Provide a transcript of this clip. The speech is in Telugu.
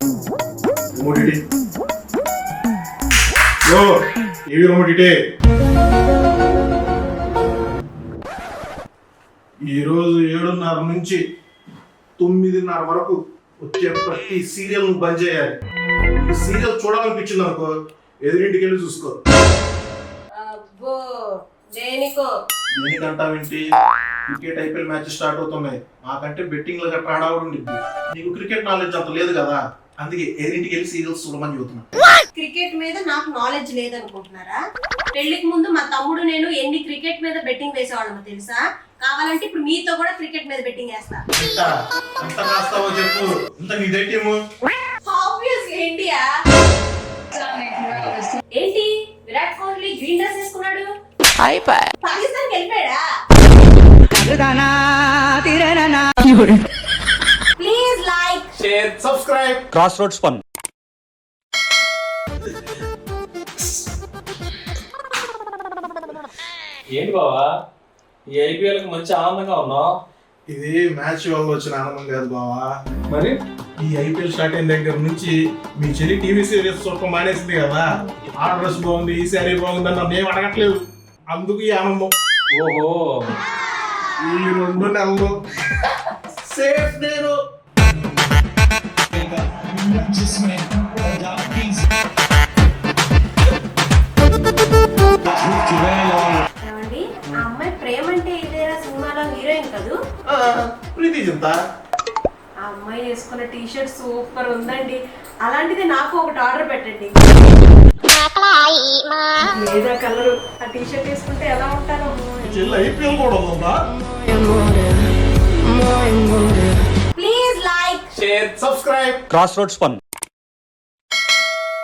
రిమోట్ ఇటీ. యో టీవీ రిమోట్ ఇటీ. ఈరోజు 7:30 నుంచి 9:30 వరకు వచ్చే ప్రతి సీరియల్ నువ్వు బంద్ చేయాలి. ఈ సీరియల్ చూడాలనిపించింది అనుకో ఎదురింటికి వెళ్ళి చూసుకో. దేనికంటావేంటి? క్రికెట్ ఐపీఎల్ మ్యాచ్ స్టార్ట్ అవుతున్నాయి. మాకంటే బెట్టింగ్ లో గట్రా ఆడావుడు ఉండిద్ది. నీకు క్రికెట్ నాలెడ్జ్ అంత లేదు కదా, అందుకే ఎదురింటికి వెళ్ళి సీరియల్స్ చూడమని చెబుతున్నా. క్రికెట్ మీద నాకు నాలెడ్జ్ లేదనుకుంటున్నారా? పెళ్లికి ముందు మా తమ్ముడు నేను ఎన్ని క్రికెట్ మీద బెట్టింగ్ వేసేవాళ్ళమో తెలుసా? కావాలంటే ఇప్పుడు మీతో కూడా క్రికెట్ మీద బెట్టింగ్ వేస్తా. ఎంత కాస్తావో చెప్పు. ఇంత నీదే టీము? Obviously India. ఏంటి విరాట్ కోహ్లీ గ్రీన్ డ్రెస్ వేసుకున్నాడు? పాకిస్తాన్ వెళ్ళిపోయాడా? Please like, share, subscribe. Cross roads fun. ఏంటి బావా ఈ ఐపీఎల్ కి మంచి ఆనందంగా ఉన్నావు? ఇది మ్యాచ్ వల్ల వచ్చిన ఆనందం కాదు బావా. మరి ఈ ఐపీఎల్ స్టార్ట్ అయిన దగ్గర నుంచి మీ చెల్లి టీవీ సీరియల్స్ చూడటం మానేసింది కదా. ఆ డ్రెస్ బాగుంది, ఈ శారీ బాగుంది అని నేను అడగట్లేదు. అందుకు ఈ ఆనందం. ఓహో, ఈ 2 నెలలు సేఫ్ నేను. ఏమండి, ఆ అమ్మాయి ప్రేమ అంటే ఇదేరా సినిమాలో హీరోయిన్ కదూ? ప్రీతి చింత. ఆ అమ్మాయి వేసుకున్న టీ షర్ట్ సూపర్ ఉందండి. అలాంటిది నాకు ఒకటి ఆర్డర్ పెట్టండి. లేదా కలరు ఆ టీ షర్ట్ వేసుకుంటే ఎలా ఉంటారో. చెల్లి ఐపీఎల్ కూడా ఉందా? Please like, share, subscribe. Cross roads fun.